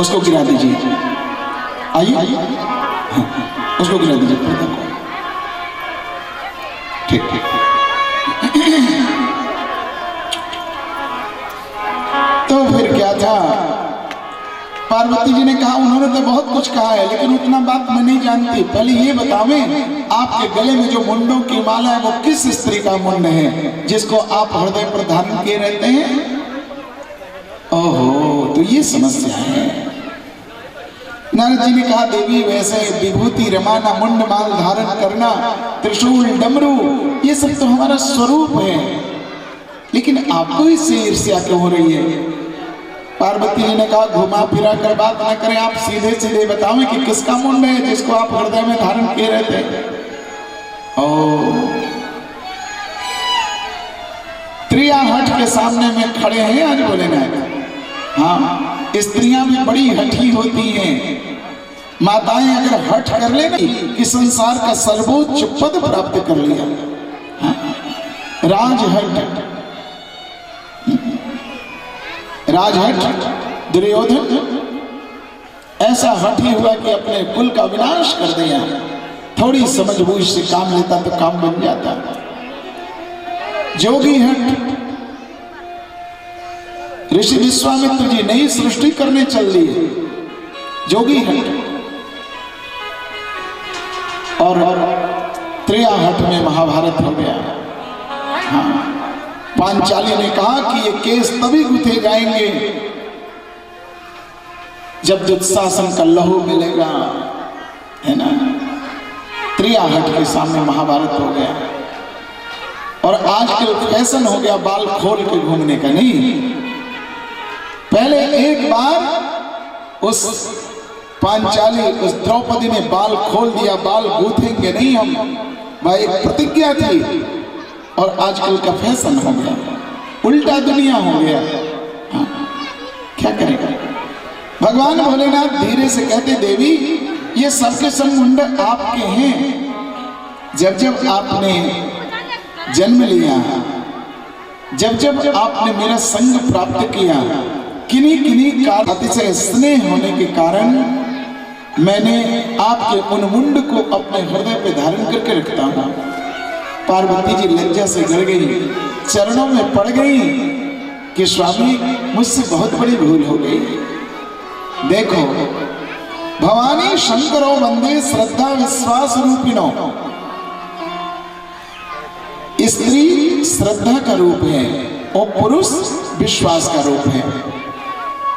उसको गिरा दीजिए, आइए, हाँ, उसको गिरा दीजिए। ठीक ठीक। तो फिर क्या था, पार्वती जी ने कहा उन्होंने तो बहुत कुछ कहा है लेकिन उतना बात मैं नहीं जानती, पहले ये बतावें आपके गले में जो मुंडों की माला है वो किस स्त्री का मुंड है जिसको आप हृदय पर धारण किए रहते हैं? ओहो, तो ये समस्या है। नारद जी ने कहा देवी वैसे विभूति रमाना, मुंड माल धारण करना, त्रिशूल डमरू, ये सब तो हमारा स्वरूप है, लेकिन आपको इससे ईर्ष्या क्यों हो रही है? पार्वती जी ने कहा घुमा फिरा कर बात ना करें, आप सीधे सीधे बतावें कि किसका मुंड है जिसको आप हृदय में धारण किए रहते हैं। त्रियाहट के सामने में खड़े हैं आज भोलेनाथ। हाँ, स्त्रियां भी बड़ी हठी होती हैं। माताएं अगर हठ कर लेंगी कि संसार का सर्वोच्च पद प्राप्त कर लिया। हाँ? राजहट, राजहट दुर्योधन ऐसा हठी हुआ कि अपने कुल का विनाश कर दिया। थोड़ी समझबूझ से काम लेता तो काम बन जाता। जोगी हट, ऋषि विश्वामित्र जी नई सृष्टि करने चल दिए। जोगी हट और त्रियाहट में महाभारत हो गया। हाँ, पांचाली ने कहा कि ये केस तभी गुथे जाएंगे जब दुशासन का लहू मिलेगा, है ना। त्रियाहट के सामने महाभारत हो गया और आजकल फैशन हो गया बाल खोल के घूमने का। नहीं, पहले एक बार उस पांचाली, उस द्रौपदी ने बाल खोल दिया, बाल गूंथेंगे नहीं हम, वह एक प्रतिज्ञा थी और आजकल का फैशन हो गया, उल्टा दुनिया हो गया। हाँ, क्या करेगा। भगवान भोलेनाथ धीरे से कहते देवी ये सबके सब मुंड आपके हैं। जब जब आपने जन्म लिया, जब जब आपने मेरा संग प्राप्त किया, किन्हीं किन्हीं अतिशय स्नेह होने के कारण मैंने आपके उन मुंड को अपने हृदय पे धारण करके रखता हूं। पार्वती जी लज्जा से गिर गई, चरणों में पड़ गई कि स्वामी मुझसे बहुत बड़ी भूल हो गई। देखो, भवानी शंकरो वंदे श्रद्धा विश्वास रूपिणो। स्त्री श्रद्धा का रूप है और पुरुष विश्वास का रूप है।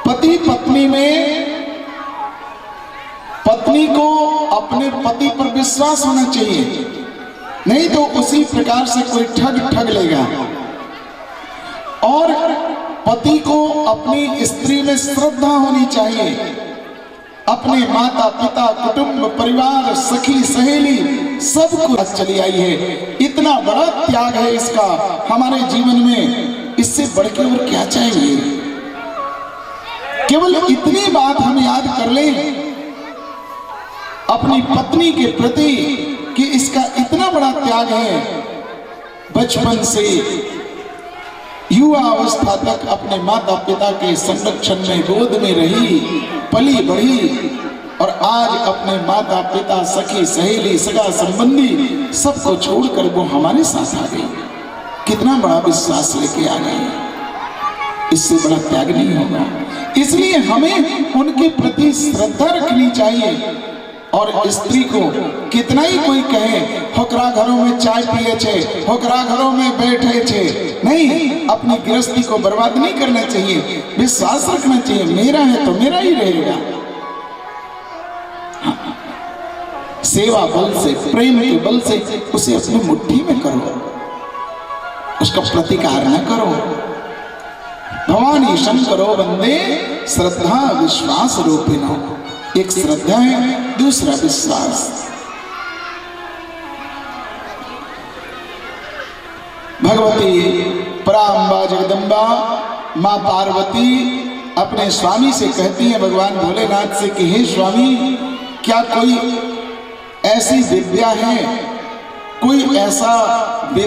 पति पत्नी में पत्नी को अपने पति पर विश्वास होना चाहिए, नहीं तो उसी प्रकार से कोई ठग लेगा। और पति को अपनी स्त्री में श्रद्धा होनी चाहिए। अपने माता पिता, कुटुंब, परिवार, सखी सहेली सबको चली आई है। इतना बड़ा त्याग है इसका हमारे जीवन में, इससे बढ़ के और क्या चाहिए। केवल इतनी बात हम याद कर लें अपनी पत्नी के प्रति कि इसका इतना बड़ा त्याग है। बचपन से युवा अवस्था तक अपने माता पिता के संरक्षण में गोद में रही, पली बढ़ी और आज अपने माता पिता, सखी सहेली, सगा संबंधी सबको छोड़कर वो हमारे साथ आ गई। कितना बड़ा विश्वास लेके आ गई, इससे बड़ा त्याग नहीं होगा। इसलिए हमें उनके प्रति श्रद्धा रखनी चाहिए। और स्त्री को कितना ही कोई कहे होकरा घरों में चाय पिए छे, होकरा घरों में बैठे छे, नहीं, अपनी गृहस्थी को बर्बाद नहीं करना चाहिए। विश्वास रखना चाहिए, मेरा है तो मेरा ही रहेगा। हाँ, सेवा बल से, प्रेम के बल से उसे अपनी मुट्ठी में करो, उसका प्रतिकार न करो। भवानी शंकरो वंदे श्रद्धा विश्वास रूपिणो। एक श्रद्धा है, दूसरा विश्वास। भगवती पराम्बा जगदम्बा मां पार्वती अपने स्वामी से कहती है, भगवान भोलेनाथ से कि हे स्वामी, क्या कोई ऐसी विद्या है, कोई ऐसा विधान